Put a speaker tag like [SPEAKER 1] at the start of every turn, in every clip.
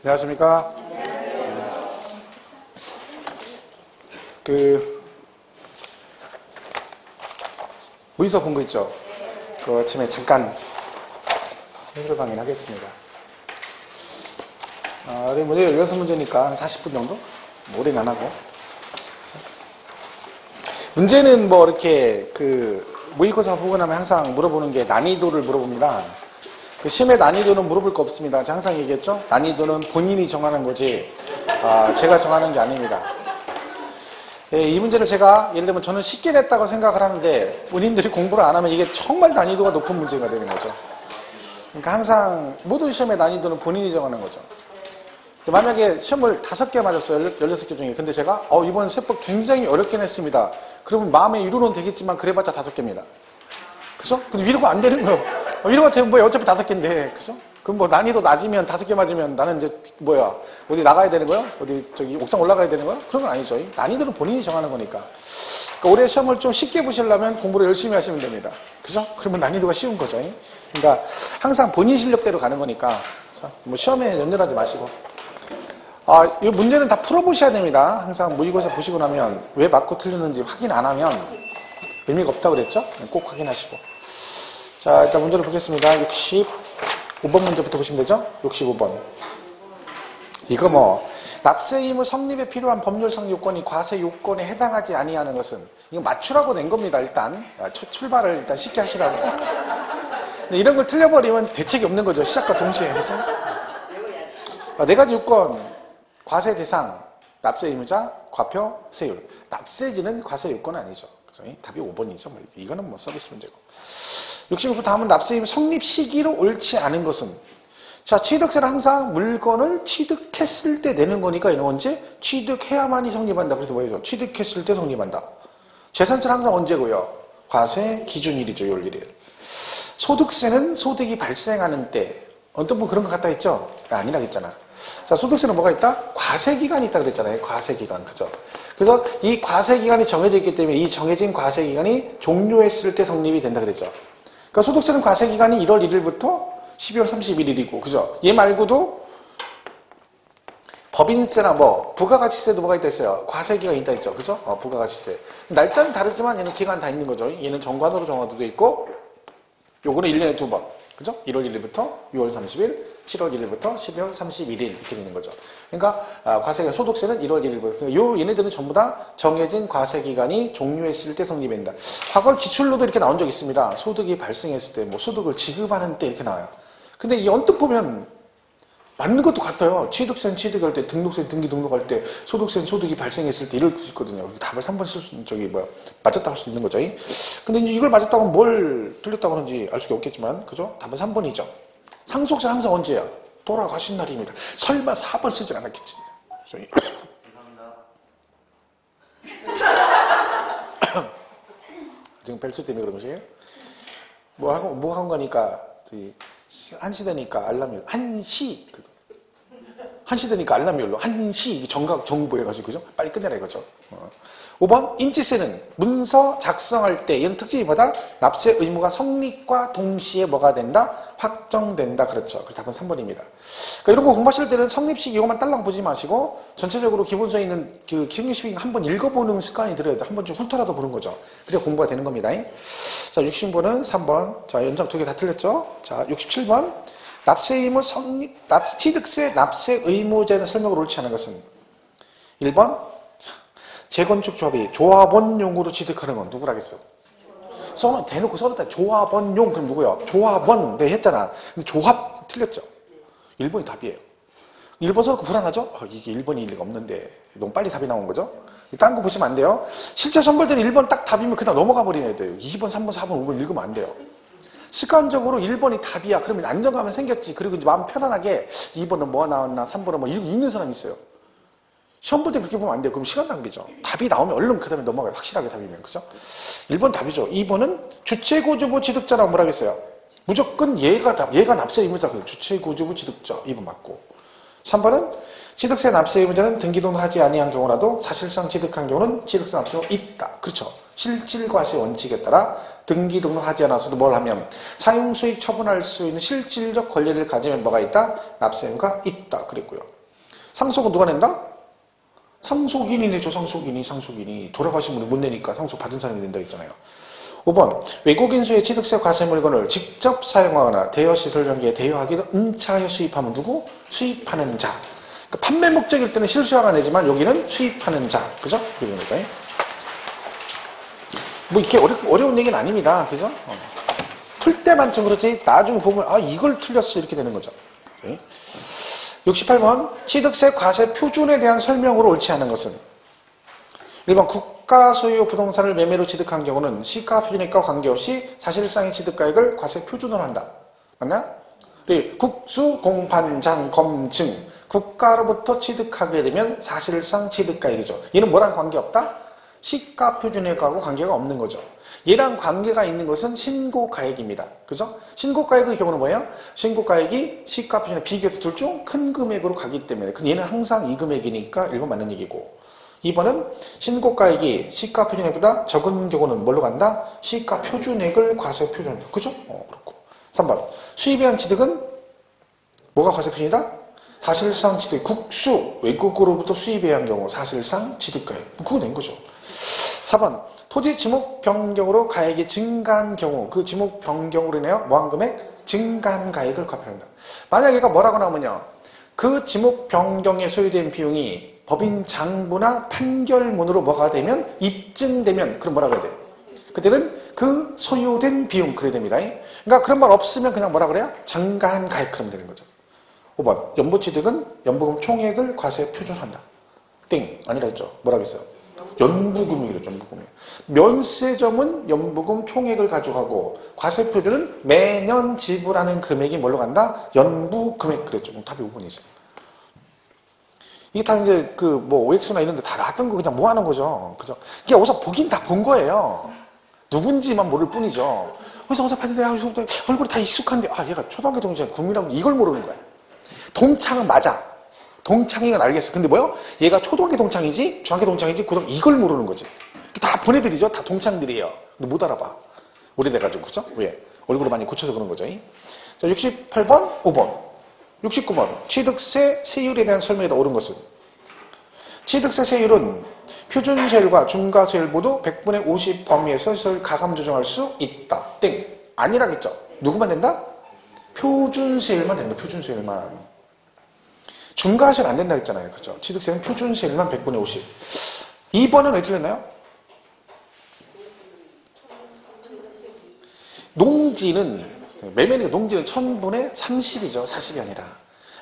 [SPEAKER 1] 안녕하십니까. 무이서 본 거 있죠? 그 아침에 잠깐 해설 강의를 하겠습니다. 문제 16문제니까 한 40분 정도? 오래는 안 하고. 문제는 뭐 이렇게 모의고사 보고 나면 항상 물어보는 게 난이도를 물어봅니다. 그 시험의 난이도는 물어볼 거 없습니다. 제가 항상 얘기했죠? 난이도는 본인이 정하는 거지, 제가 정하는 게 아닙니다. 이 문제를 제가 예를 들면 저는 쉽게 냈다고 생각을 하는데 본인들이 공부를 안 하면 이게 정말 난이도가 높은 문제가 되는 거죠. 그러니까 항상 모든 시험의 난이도는 본인이 정하는 거죠. 만약에 시험을 5개 맞았어요. 16개 중에. 근데 제가 이번 세법 굉장히 어렵게 냈습니다. 그러면 마음의 위로는 되겠지만 그래봤자 5개입니다. 그죠? 근데 위로가 안 되는 거예요. 위로가 되면 뭐야, 어차피 5개인데. 그죠? 그럼 뭐 난이도 낮으면 5개 맞으면 나는 이제 뭐야, 어디 나가야 되는 거야? 어디 저기 옥상 올라가야 되는 거야? 그런 건 아니죠. 난이도는 본인이 정하는 거니까. 그러니까 올해 시험을 좀 쉽게 보시려면 공부를 열심히 하시면 됩니다. 그죠? 그러면 난이도가 쉬운 거죠. 그러니까 항상 본인 실력대로 가는 거니까. 뭐 시험에 연연하지 마시고. 이 문제는 다 풀어보셔야 됩니다. 항상 모의고사 보시고 나면 왜 맞고 틀렸는지 확인 안 하면 의미가 없다고 그랬죠? 꼭 확인하시고. 자, 일단 문제를 보겠습니다. 65번 문제부터 보시면 되죠? 65번. 이거 뭐 납세 의무 성립에 필요한 법률상 요건이 과세 요건에 해당하지 아니하는 것은, 이거 맞추라고 낸 겁니다. 일단 출발을 일단 쉽게 하시라고. 근데 이런 걸 틀려버리면 대책이 없는 거죠. 시작과 동시에. 그래서 4가지 요건: 과세 대상, 납세 의무자, 과표, 세율. 납세지는 과세 요건은 아니죠. 그죠? 답이 5번이죠. 이거는 뭐 서비스 문제고. 66번 다음은 납세 의무 성립 시기로 옳지 않은 것은, 자, 취득세는 항상 물건을 취득했을 때 내는 거니까 이는 언제? 취득해야만이 성립한다. 그래서 뭐예요? 취득했을 때 성립한다. 재산세는 항상 언제고요? 과세 기준일이죠. 요일일. 소득세는 소득이 발생하는 때. 어떤 분 그런 거 갖다 했죠? 아니라 했잖아. 자, 소득세는 뭐가 있다? 과세기간이 있다 그랬잖아요. 과세기간. 그죠? 그래서 이 과세기간이 정해져 있기 때문에 이 정해진 과세기간이 종료했을 때 성립이 된다 그랬죠. 그러니까 소득세는 과세기간이 1월 1일부터 12월 31일이고, 그죠? 얘 말고도 법인세나 부가가치세도 뭐가 있다 했어요? 과세기간이 있다 했죠. 그죠? 부가가치세. 날짜는 다르지만 얘는 기간 다 있는 거죠. 얘는 정관으로 정화도 돼 있고, 요거는 1년에 2번. 그죠? 1월 1일부터 6월 30일, 7월 1일부터 12월 31일 이렇게 되는 거죠. 그러니까 과세기간, 소득세는 1월 1일부터. 그러니까 얘네들은 전부 다 정해진 과세기간이 종료했을 때 성립된다. 과거 기출로도 이렇게 나온 적 있습니다. 소득이 발생했을 때, 소득을 지급하는 때 이렇게 나와요. 근데 이 언뜻 보면 맞는 것도 같아요. 취득세는 취득할 때, 등록세는 등록할 때, 소득세는 소득이 발생했을 때 이럴 수 있거든요. 답을 3번 쓸 수 있는, 맞았다고 할 수 있는 거죠. 근데 이제 이걸 맞았다고 하면 뭘 틀렸다고 하는지 알 수가 없겠지만, 그죠? 답은 3번이죠. 상속세는 항상 언제야? 돌아가신 날입니다. 설마 4번 쓰진 않았겠지. 지금 벨트 때문에 그런 것이에요? 뭐 한 거니까, 한시 되니까 알람이, 한시 되니까 알람이 울려. 한시, 정보 해가지고, 그죠? 빨리 끝내라 이거죠. 5번, 인지세는 문서 작성할 때, 얘는 특징이 뭐다? 납세 의무가 성립과 동시에 뭐가 된다? 확정된다. 그렇죠. 그래서 답은 3번입니다. 그러니까 이런 거 공부하실 때는 성립식 이것만 딸랑 보지 마시고, 전체적으로 기본서에 있는 기억력식 한번 읽어보는 습관이 들어야 돼. 한 번쯤 훑어라도 보는 거죠. 그래야 공부가 되는 겁니다. 자, 60번은 3번. 자, 연장 2개 다 틀렸죠? 자, 67번. 납세 의무 성립, 취득세 납세 의무자의 설명을 옳지 않은 것은 1번. 재건축 조합이 조합원용으로 취득하는 건 누구라겠어? 대놓고 써놓다. 조합원용. 그럼 누구야? 조합원. 네, 했잖아. 근데 조합 틀렸죠? 1번이 답이에요. 1번 써놓고 불안하죠? 이게 1번이 일리가 없는데. 너무 빨리 답이 나온 거죠? 딴 거 보시면 안 돼요. 실제 선발 때는 1번 딱 답이면 그냥 넘어가 버려야 돼요. 2번, 3번, 4번, 5번 읽으면 안 돼요. 습관적으로 1번이 답이야. 그러면 안정감은 생겼지. 그리고 이제 마음 편안하게 2번은 뭐가 나왔나, 3번은 뭐 읽는 사람이 있어요. 시험 볼 때 그렇게 보면 안 돼요. 그럼 시간 낭비죠. 답이 나오면 얼른 그 다음에 넘어가요. 확실하게 답이면. 그죠? 1번 답이죠. 2번은 주체구주부 취득자라고 뭐라 했어요? 무조건 얘가 납세 의무자. 주체구주부 취득자. 2번 맞고. 3번은 취득세 납세 의무자는 등기등록 하지 아니한 경우라도 사실상 취득한 경우는 취득세 납세가 있다. 그렇죠. 실질과세 원칙에 따라 등기 등록하지 않아서도 뭘 하면 사용수익 처분할 수 있는 실질적 권리를 가지면 뭐가 있다? 납세의무가 있다. 그랬고요. 상속은 누가 낸다? 상속인이 내죠. 상속인이. 돌아가신 분이 못 내니까 상속 받은 사람이 낸다 했잖아요. 5번 외국인수의 취득세 과세 물건을 직접 사용하거나 대여시설 연계에 대여하기도 은차하여 수입하면 누구? 수입하는 자. 그러니까 판매 목적일 때는 실수화가 내지만 여기는 수입하는 자. 그죠? 그러니까 뭐 이렇게 어려운 얘기는 아닙니다. 그죠? 풀 때만 좀 그렇지 나중에 보면 아 이걸 틀렸어 이렇게 되는 거죠. 68번 취득세 과세 표준에 대한 설명으로 옳지 않은 것은 1번 국가 소유 부동산을 매매로 취득한 경우는 시가 표준액과 관계없이 사실상의 취득가액을 과세 표준으로 한다. 맞나? 국수, 공판장, 검증 국가로부터 취득하게 되면 사실상 취득가액이죠. 얘는 뭐랑 관계없다? 시가 표준액하고 관계가 없는 거죠. 얘랑 관계가 있는 것은 신고가액입니다. 그죠? 신고가액의 경우는 뭐예요? 신고가액이 시가 표준액 비교해서 둘 중 큰 금액으로 가기 때문에 얘는 항상 이 금액이니까 1번 맞는 얘기고 2번은 신고가액이 시가 표준액보다 적은 경우는 뭘로 간다? 시가 표준액을 과세 표준으로. 그죠? 그렇고 3번 수입에 한 취득은 뭐가 과세 표준이다? 사실상 취득 국수 외국으로부터 수입에 한 경우 사실상 취득가액 그거 낸 거죠. 4번 토지 지목 변경으로 가액이 증가한 경우 그 지목 변경으로 인하여 뭐한 금액? 증가한 가액을 과표한다. 만약 얘가 뭐라고 나오면요. 그 지목 변경에 소요된 비용이 법인 장부나 판결문으로 뭐가 되면 입증되면 그럼 뭐라 그래야 돼? 그때는 그 소요된 비용 그래야 됩니다. 그러니까 그런 말 없으면 그냥 뭐라 그래요? 증가한 가액 그러면 되는 거죠. 5번 연부취득은 연부금 총액을 과세 표준한다. 땡 아니라 했죠. 뭐라고 했어요? 연부금이랬죠. 연부금이. 면세점은 연부금 총액을 가져가고 과세 표준은 매년 지불하는 금액이 뭘로 간다? 연부금액 그랬죠. 답이 5번이죠. 이게 다 이제 뭐 OX나 이런 데 다 나왔던 거 그냥 뭐 하는 거죠. 그죠? 이게 어디서 보긴 다 본 거예요. 누군지만 모를 뿐이죠. 그래서 어디서 봤는데 얼굴이 다 익숙한데 얘가 초등학교 동창 국민하고 이걸 모르는 거야. 동창은 맞아. 동창이건 알겠어. 근데 뭐요? 얘가 초등학교 동창이지 중학교 동창이지 고등학교 이걸 모르는 거지. 다 보내드리죠. 다 동창들이에요. 근데 못 알아봐. 오래돼가지고 그죠? 왜? 얼굴을 많이 고쳐서 그런 거죠. 자 68번 5번 69번 취득세 세율에 대한 설명에 옳은 것은 취득세 세율은 표준세율과 중과세율 모두 100분의 50 범위에서 세율 가감 조정할 수 있다. 땡. 아니라겠죠. 누구만 된다? 표준세율만 된다. 표준세율만. 중과세율 안 된다 했잖아요. 그죠? 취득세는 표준세율만 100분의 50. 2번은 왜 틀렸나요? 농지는 매매니까 농지는 1000분의 30이죠. 40이 아니라.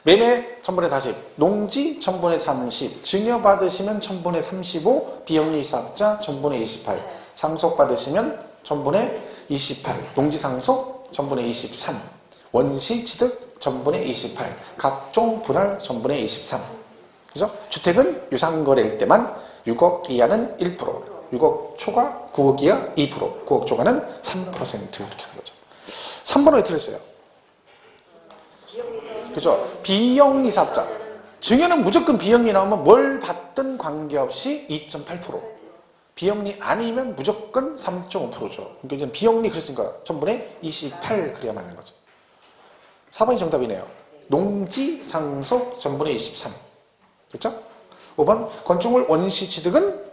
[SPEAKER 1] 매매 1000분의 40, 농지 1000분의 30, 증여받으시면 1000분의 35, 비영리 사업자 1000분의 28, 상속받으시면 1000분의 28, 농지 상속 1000분의 23, 원시 취득 1000분의 28, 각종 분할 1000분의 23. 그죠? 주택은 유상거래일 때만 6억 이하는 1%, 6억 초과 9억 이하 2%, 9억 초과는 3% 이렇게 하는 거죠. 3번은 왜 틀렸어요? 그죠? 비영리 사업자. 증여는 무조건 비영리 나오면 뭘 받든 관계없이 2.8%. 비영리 아니면 무조건 3.5%죠. 그러니까 이제 비영리 그랬으니까 1000분의 28 그래야 맞는 거죠. 4번이 정답이네요. 농지 상속 1000분의 23. 그렇죠? 5번 건축물 원시 취득은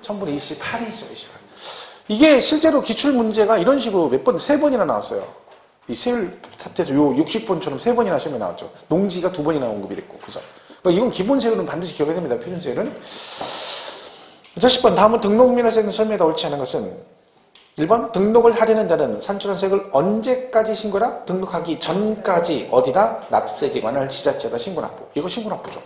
[SPEAKER 1] 1000분의 28이죠. 28. 이게 실제로 기출문제가 이런 식으로 몇 번, 3번이나 나왔어요. 이 세율 탓에서 요 60번처럼 3번이나 시험에 나왔죠. 농지가 2번이나 언급이 됐고. 그죠? 그러니까 이건 기본 세율은 반드시 기억해야 됩니다. 표준세율은. 70번 다음은 등록민허세는 설명에 옳지 않은 것은 1번 등록을 하려는 자는 산출원세액을 언제까지 신고라? 등록하기 전까지 어디다? 납세기관을 지자체에다 신고납부. 이거 신고납부죠.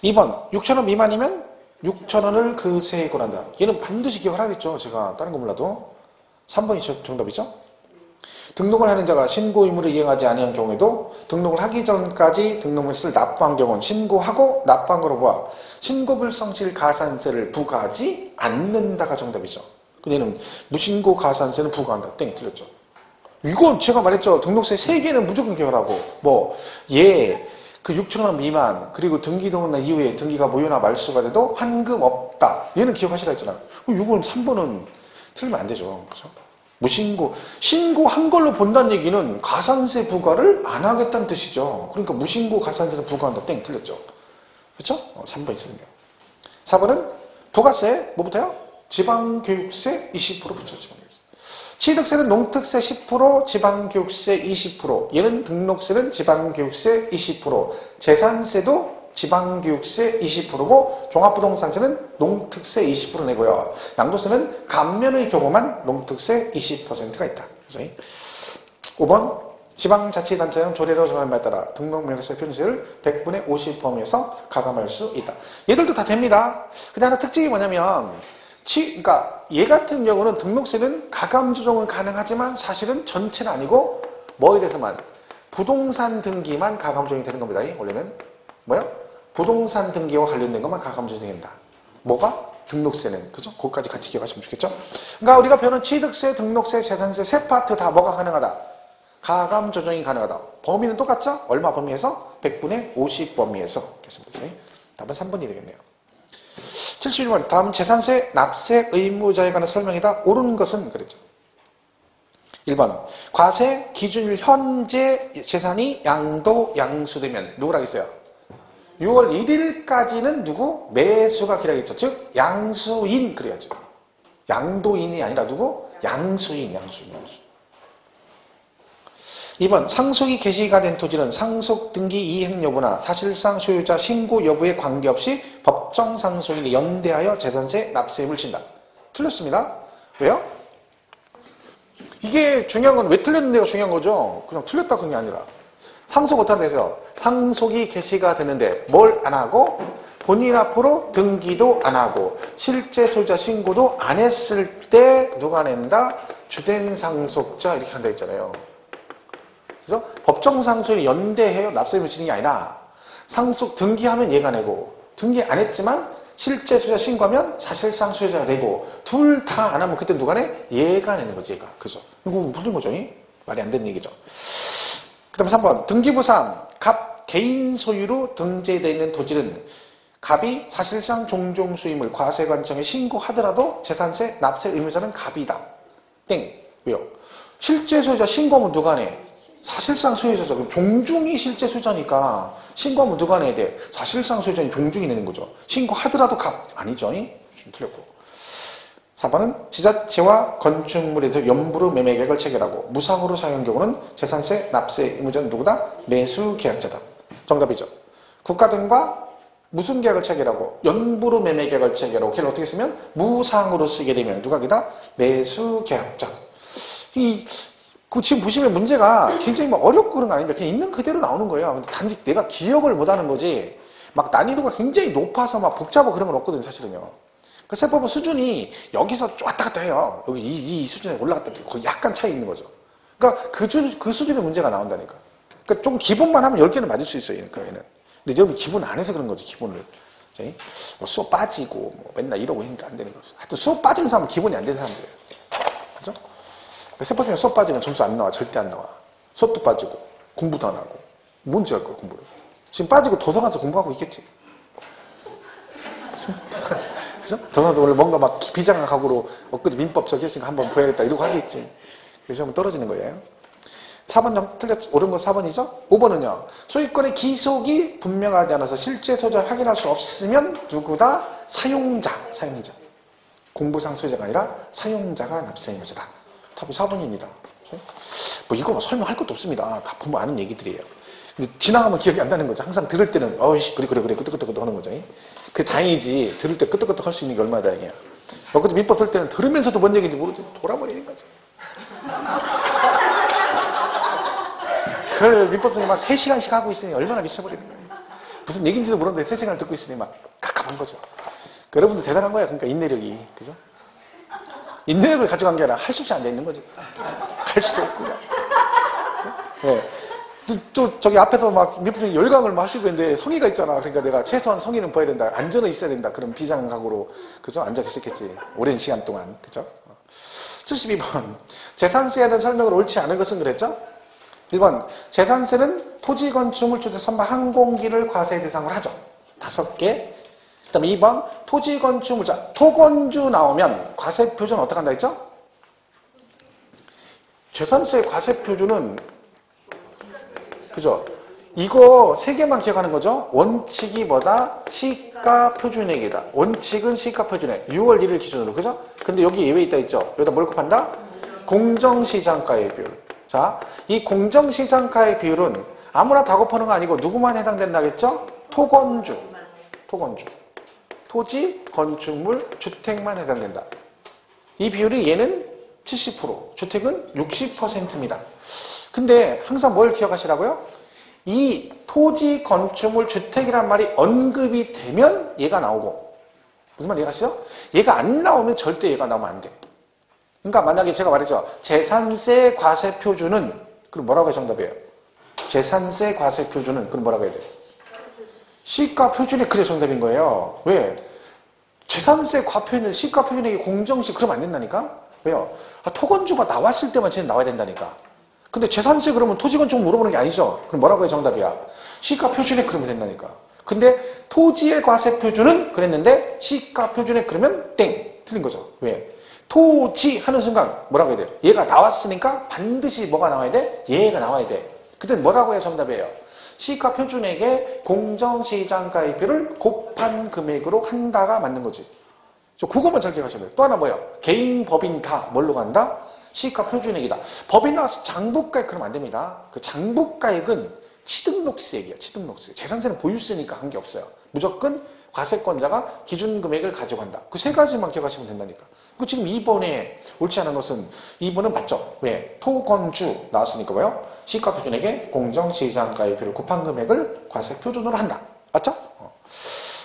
[SPEAKER 1] 2번 6,000원 미만이면 6,000원을 그 세액으로 한다. 얘는 반드시 기억을 하겠죠. 제가 다른 거 몰라도. 3번이 정답이죠. 등록을 하는 자가 신고 의무를 이행하지 않은 경우에도 등록을 하기 전까지 등록물세를 납부한 경우는 신고하고 납부한 거로 보아 신고불성실 가산세를 부과하지 않는다가 정답이죠. 얘는 무신고 가산세는 부과한다. 땡 틀렸죠. 이거 제가 말했죠. 등록세 3개는 무조건 기억을 하고 그 6,000원 미만 그리고 등기 등록날 이후에 등기가 무효나 말소가 돼도 환급 없다. 얘는 기억하시라 했잖아요. 그럼 이건 3번은 틀리면 안 되죠. 그죠? 무신고, 신고한 걸로 본다는 얘기는 가산세 부과를 안 하겠다는 뜻이죠. 그러니까 무신고 가산세를 부과한다. 땡, 틀렸죠. 그렇죠? 3번이 틀렸네요. 4번은 부가세, 뭐부터요? 지방교육세 20% 붙였죠. 취득세는 농특세 10%, 지방교육세 20%, 얘는 등록세는 지방교육세 20%, 재산세도 지방교육세 20%고 종합부동산세는 농특세 20% 내고요. 양도세는 감면의 경우만 농특세 20%가 있다. 그래서 5번 지방자치단체장 조례로 정한 바에 따라 등록명세세 표준세를 100분의 50 범위에서 가감할 수 있다. 얘들도 다 됩니다. 근데 하나 특징이 뭐냐면 그러니까 얘 같은 경우는 등록세는 가감 조정은 가능하지만 사실은 전체는 아니고 뭐에 대해서만 부동산 등기만 가감 조정이 되는 겁니다. 원래는 뭐요? 부동산 등기와 관련된 것만 가감 조정된다. 뭐가? 등록세는. 그죠? 그것까지 같이 기억하시면 좋겠죠? 그러니까 우리가 배우는 취득세, 등록세, 재산세 세 파트 다 뭐가 가능하다? 가감 조정이 가능하다. 범위는 똑같죠? 얼마 범위에서? 100분의 50 범위에서. 됐습니다. 답은 3번이 되겠네요. 71번 다음 재산세 납세 의무자에 관한 설명이다. 옳은 것은 그랬죠. 1번 과세 기준일 현재 재산이 양도 양수되면 누구라 했어요? 6월 1일까지는 누구? 매수가 기라겠죠. 즉 양수인 그래야죠. 양도인이 아니라 누구? 양수인. 2번 상속이 개시가 된 토지는 상속등기 이행 여부나 사실상 소유자 신고 여부에 관계없이 법정 상속일에 연대하여 재산세 납세임을 진다. 틀렸습니다. 왜요? 이게 중요한 건 왜 틀렸는데가 중요한 거죠. 그냥 틀렸다 그런 게 아니라 상속 어떻게 되세요? 상속이 개시가 되는데 뭘 안 하고 본인 앞으로 등기도 안 하고 실제 소유자 신고도 안 했을 때 누가 낸다? 주된 상속자 이렇게 한다 했잖아요. 그래서 법정 상속을 연대해요. 납세임을 지는 게 아니라 상속 등기하면 얘가 내고 등기 안 했지만 실제 소유자 신고하면 사실상 소유자가 되고 둘 다 안 하면 그때 누가 내? 얘가 내는 거지 얘가. 그죠? 이거 무슨 거죠? 말이 안 되는 얘기죠. 그 다음에 3번 등기부상 갑 개인 소유로 등재되어 있는 토지는 갑이 사실상 종종수임을 과세관청에 신고하더라도 재산세 납세 의무자는 갑이다. 땡. 왜요? 실제 소유자 신고하면 누가 내? 사실상 소유자죠. 그럼 종중이 실제 소유자니까 신고하면 누가 내야 돼? 사실상 소유자인 종중이 내는 거죠. 신고하더라도 갑 아니죠? 좀 틀렸고. 4번은 지자체와 건축물에서 연부로 매매 계약을 체결하고 무상으로 사용한 경우는 재산세 납세 의무자는 누구다? 매수 계약자다. 정답이죠. 국가 등과 무슨 계약을 체결하고 연부로 매매 계약을 체결하고 걔를 어떻게 쓰면 무상으로 쓰게 되면 누가 기다? 매수 계약자. 지금 보시면 문제가 굉장히 막 어렵고 그런 거 아닙니다. 그냥 있는 그대로 나오는 거예요. 근데 단지 내가 기억을 못하는 거지 막 난이도가 굉장히 높아서 막 복잡하고 그런 건 없거든요. 사실은요. 그 세법은 수준이 여기서 왔다 갔다 해요. 여기 이 수준에 올라갔다 거의 약간 차이 있는 거죠. 그러니까 그 수준의 문제가 나온다니까. 그러니까 좀 기본만 하면 10개는 맞을 수 있어요. 얘는. 근데 여러분 기본 안 해서 그런 거지. 기본을. 뭐 수업 빠지고 뭐 맨날 이러고 있으니까 안 되는 거죠. 하여튼 수업 빠진 사람은 기본이 안 되는 사람들이에요. 그죠? 세법 중에 수업 빠지면 점수 안 나와. 절대 안 나와. 수업도 빠지고 공부도 안 하고. 뭔지 알 거야 공부를. 지금 빠지고 도서관 가서 공부하고 있겠지. 그죠? 도서관에서 오늘 뭔가 막 비장각으로 엊그제 민법 저기 했으니까 한번 보야겠다 이러고 하겠지. 그래서 한번 떨어지는 거예요. 4번 옳은 건 4번이죠? 5번은요. 소유권의 기속이 분명하지 않아서 실제 소유자 확인할 수 없으면 누구다? 사용자. 공부상 소유자가 아니라 사용자가 납세의무자다. 답이 4번입니다. 뭐 이거 설명할 것도 없습니다. 다 보면 아는 얘기들이에요. 근데 지나가면 기억이 안 나는 거죠. 항상 들을 때는 어이씨 그래 끄떡끄떡 하는 거죠. 그게 다행이지. 들을 때 끄떡끄떡 할 수 있는 게 얼마나 다행이야. 그때 민법 들을 때는 들으면서도 뭔 얘기인지 모르지 돌아버리는 거죠. 그걸 민법 선생님이 막 3시간씩 하고 있으니 얼마나 미쳐버리는 거예요. 무슨 얘기인지도 모르는데 3시간을 듣고 있으니 막 갑갑한 거죠. 여러분도 대단한 거야. 그러니까 인내력이. 그죠? 인내력을 가져간 게 아니라 할 수 없이 앉아 있는 거죠. 할 수도 없고. 네. 또 저기 앞에서 막 민법 선생님 열강을 막 하시고 있는데 성의가 있잖아. 그러니까 내가 최소한 성의는 봐야 된다. 안전은 있어야 된다. 그런 비장각오로 그죠? 앉아 계셨겠지. 오랜 시간 동안. 그죠? 72번. 재산세에 대한 설명을 옳지 않은 것은 그랬죠? 1번. 재산세는 토지 건축물 주택 선박 항공기를 과세 대상으로 하죠. 5개. 그 다음에 2번. 토지 건축물, 토건주 나오면 과세 표준 어떻게 한다 했죠? 재산세 과세 표준은, 그죠? 이거 세 개만 기억하는 거죠? 원칙이 뭐다? 시가 표준액이다. 원칙은 시가 표준액. 6월 1일 기준으로, 그죠? 근데 여기 예외 있다 있죠? 여기다 뭘 곱한다? 공정시장가의 비율. 자, 이 공정시장가의 비율은 아무나 다 곱하는 거 아니고 누구만 해당된다겠죠? 토건주. 토건주. 토지, 건축물, 주택만 해당된다. 이 비율이 얘는 70%, 주택은 60%입니다. 근데 항상 뭘 기억하시라고요? 이 토지, 건축물, 주택이란 말이 언급이 되면 얘가 나오고, 무슨 말 이해가시죠? 얘가 안 나오면 절대 얘가 나오면 안 돼. 그러니까 만약에 제가 말했죠. 재산세 과세 표준은, 그럼 뭐라고 해야 정답이에요? 재산세 과세 표준은, 그럼 뭐라고 해야 돼요? 시가 표준이 그래 정답인 거예요. 왜? 재산세 과표는 시가 표준액이 공정시, 그러면 안 된다니까? 왜요? 토건주가 나왔을 때만 쟤는 나와야 된다니까. 근데 재산세 그러면 토지건축 물어보는 게 아니죠. 그럼 뭐라고 해야 정답이야? 시가 표준액 그러면 된다니까. 근데 토지의 과세 표준은 그랬는데 시가 표준액 그러면 땡. 틀린 거죠. 왜? 토지 하는 순간 뭐라고 해야 돼요? 얘가 나왔으니까 반드시 뭐가 나와야 돼? 얘가 나와야 돼. 그때 뭐라고 해야 정답이에요? 시가 표준액의 공정시장가액비를 곱한 금액으로 한다가 맞는 거지. 그것만 잘 기억하셔야 돼요. 또 하나 뭐예요? 개인, 법인 다 뭘로 간다? 시가 표준액이다. 법인 나와서 장부가액 그러면 안 됩니다. 그 장부가액은 취등록세액이야. 취등록세. 재산세는 보유세니까 한 게 없어요. 무조건 과세권자가 기준금액을 가져간다. 그 세 가지만 기억하시면 된다니까. 그 지금 2번에 옳지 않은 것은 2번은 맞죠? 왜? 토건주 나왔으니까 뭐예요? 시가 표준액의 공정시장가액비를 곱한 금액을 과세 표준으로 한다. 맞죠?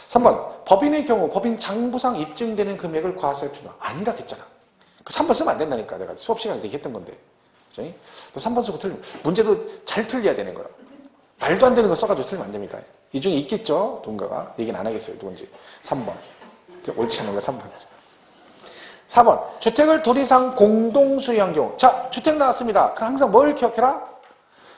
[SPEAKER 1] 3번. 법인의 경우 법인 장부상 입증되는 금액을 과세 표준 아니라 했잖아. 3번 쓰면 안 된다니까. 내가 수업 시간에 얘기했던 건데. 그죠? 또 3번 쓰고 틀리면 문제도 잘 틀려야 되는 거예요. 말도 안 되는 거 써가지고 틀리면 안 됩니다. 이 중에 있겠죠? 누군가가. 얘기는 안 하겠어요. 누군지. 3번. 옳지 않은 거 3번. 4번. 주택을 둘 이상 공동 소유한 경우. 자, 주택 나왔습니다. 그럼 항상 뭘 기억해라?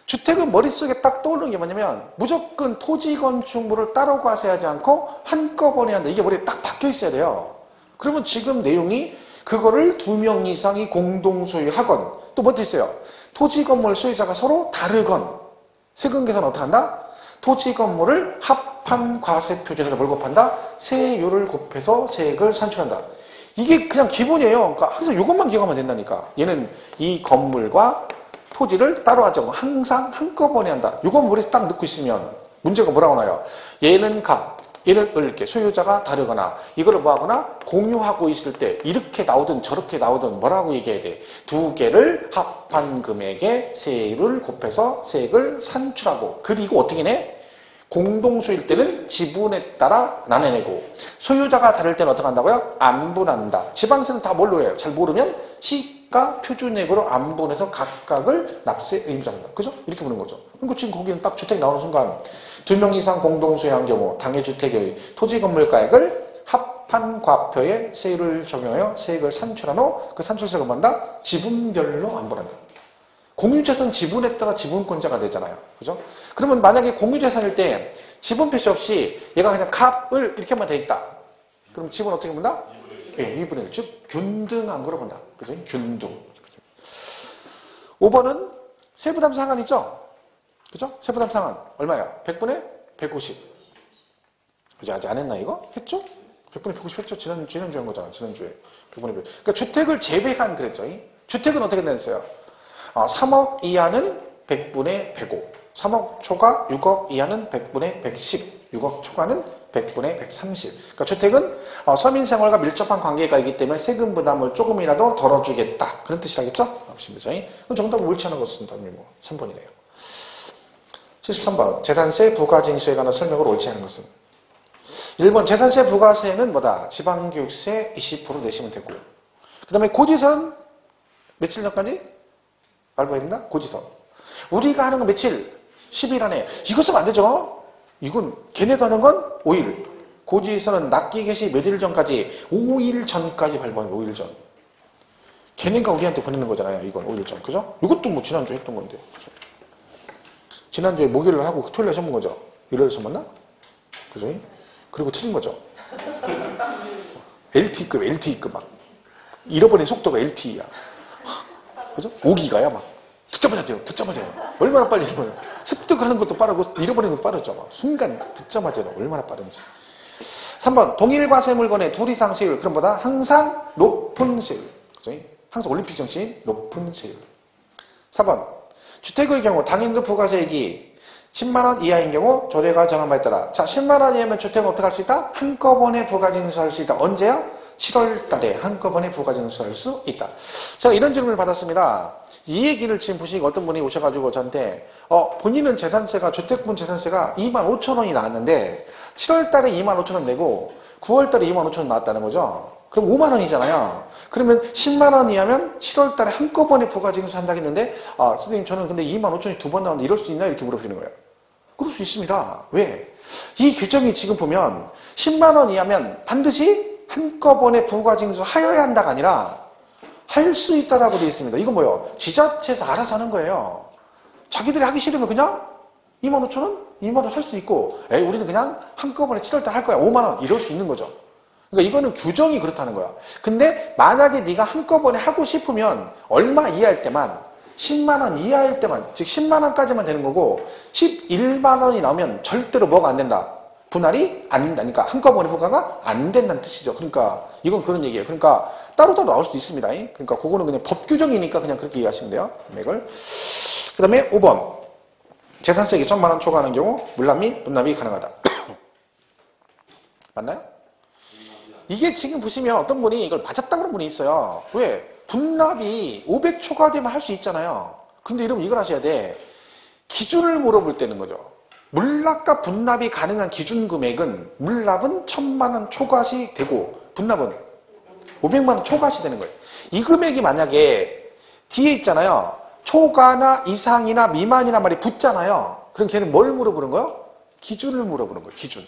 [SPEAKER 1] 주택은 머릿속에 딱 떠오르는 게 뭐냐면 무조건 토지 건축물을 따로 과세하지 않고 한꺼번에 한다. 이게 머리에 딱 박혀 있어야 돼요. 그러면 지금 내용이 그거를 2명 이상이 공동 소유하건 또 뭐 있어요? 토지 건물 소유자가 서로 다르건 세금 계산 어떻게 한다? 토지 건물을 합한 과세 표준에다 뭘 곱한다? 세율을 곱해서 세액을 산출한다. 이게 그냥 기본이에요. 그러니까 항상 이것만 기억하면 된다니까. 얘는 이 건물과 토지를 따로 하죠. 항상 한꺼번에 한다. 이건 머리에 딱 넣고 있으면 문제가 뭐라고 나요? 얘는 가, 얘는 을게, 소유자가 다르거나 이거를 뭐 하거나 공유하고 있을 때 이렇게 나오든 저렇게 나오든 뭐라고 얘기해야 돼? 두 개를 합한 금액의 세율을 곱해서 세액을 산출하고 그리고 어떻게 내? 공동소유일 때는 지분에 따라 나눠내고 소유자가 다를 때는 어떻게 한다고요? 안분한다. 지방세는 다 뭘로 해요? 잘 모르면 시가 표준액으로 안분해서 각각을 납세 의무자한다. 그죠? 이렇게 보는 거죠. 그러니까 지금 거기는 딱 주택 나오는 순간 2명 이상 공동소유한 경우 당해 주택의 토지 건물가액을 합한 과표에 세율을 적용하여 세액을 산출한 후 그 산출세가 뭐한다? 지분별로 안분한다. 공유재산 지분에 따라 지분권자가 되잖아요. 그죠? 그러면 만약에 공유재산일 때 지분 표시 없이 얘가 그냥 갑을 이렇게만 돼 있다. 그럼 지분 어떻게 본다? 예, 2분의 1. 즉, 균등한 거로 본다. 그죠? 균등. 5번은 세부담 상한이죠? 그죠? 세부담 상한. 얼마예요? 100분의 150. 그죠? 아직 안 했나, 이거? 했죠? 100분의 150 했죠? 지난주에 한 거잖아. 지난주에. 100분의 150. 그러니까 주택을 제외한 그랬죠? 주택은 어떻게 됐어요? 3억 이하는 100분의 105, 3억 초과 6억 이하는 100분의 110, 6억 초과는 100분의 130. 그러니까 주택은 서민생활과 밀접한 관계가 있기 때문에 세금 부담을 조금이라도 덜어주겠다. 그런 뜻이라겠죠? 없습니다. 그럼 정답은 옳지 않은 것은 답이 3번이네요. 73번. 재산세 부과징수에 관한 설명을 옳지 않은 것은 1번. 재산세 부과세는 뭐다? 지방교육세 20% 내시면 되고 그 다음에 고지서는 며칠 전까지? 발부해야 된다? 고지서. 우리가 하는 건 며칠? 10일 안에. 이거 쓰면 안 되죠? 이건 걔네가 하는 건 5일. 고지서는 납기 개시 몇 일 전까지? 5일 전까지 발부하는 거예요. 5일 전. 걔네가 우리한테 보내는 거잖아요. 이건 5일 전. 그죠? 이것도 뭐 지난주에 했던 건데. 그죠? 지난주에 목요일을 하고 토요일에 써본 거죠? 일요일에 써봤나? 그죠? 그리고 틀린 거죠? LTE급 막. 잃어버린 속도가 LTE야. 그죠? 5기가야 막. 듣자마자 돼요. 듣자마자 돼요. 얼마나 빨리 잃어버려요. 습득하는 것도 빠르고 잃어버리는 것도 빠르죠. 순간 듣자마자 얼마나 빠른지. 3번 동일 과세 물건의 둘 이상 세율. 그럼 보다 항상 높은 세율. 그죠? 항상 올림픽 정신 높은 세율. 4번 주택의 경우 당연도 부가세액이 10만원 이하인 경우 조례가 정한 바에 따라 자 10만원 이하면 주택은 어떻게 할 수 있다? 한꺼번에 부가징수할 수 있다. 언제요? 7월 달에 한꺼번에 부가징수할 수 있다. 제가 이런 질문을 받았습니다. 이 얘기를 지금 보시니까 어떤 분이 오셔가지고 저한테 본인은 재산세가 주택분 재산세가 25,000원이 나왔는데 7월 달에 25,000원 내고 9월 달에 25,000원 나왔다는 거죠. 그럼 5만 원이잖아요. 그러면 10만 원이하면 7월 달에 한꺼번에 부가징수 한다겠는데 선생님 저는 근데 25,000원이 두 번 나오는데 이럴 수 있나요? 이렇게 물어보시는 거예요. 그럴 수 있습니다. 왜? 이 규정이 지금 보면 10만 원 이하면 반드시 한꺼번에 부가징수 하여야 한다가 아니라 할 수 있다라고 되어 있습니다. 이건 뭐예요? 지자체에서 알아서 하는 거예요. 자기들이 하기 싫으면 그냥 25,000원? 2만 원 할 수도 있고 우리는 그냥 한꺼번에 7월 달 할 거야. 5만 원 이럴 수 있는 거죠. 그러니까 이거는 규정이 그렇다는 거야. 근데 만약에 네가 한꺼번에 하고 싶으면 얼마 이하일 때만 10만 원 이하일 때만 즉 10만 원까지만 되는 거고 11만 원이 나오면 절대로 뭐가 안 된다. 분할이 안 된다니까 한꺼번에 부과가 안 된다는 뜻이죠. 그러니까 이건 그런 얘기예요. 그러니까 따로따로 나올 수도 있습니다. 그러니까 그거는 그냥 법 규정이니까 그냥 그렇게 이해하시면 돼요. 금액을. 그 다음에 5번 재산세액이 1,000만 원 초과하는 경우 물납 및 분납이 가능하다. 맞나요? 이게 지금 보시면 어떤 분이 이걸 맞았다 그런 분이 있어요. 왜? 분납이 500 초과되면 할 수 있잖아요. 근데 이러면 이걸 하셔야 돼. 기준을 물어볼 때는 거죠. 물납과 분납이 가능한 기준 금액은 물납은 1,000만 원 초과시 되고 분납은 500만 원 초과시 되는 거예요. 이 금액이 만약에 뒤에 있잖아요. 초과나 이상이나 미만이나 말이 붙잖아요. 그럼 걔는 뭘 물어보는 거예요? 기준을 물어보는 거예요. 기준.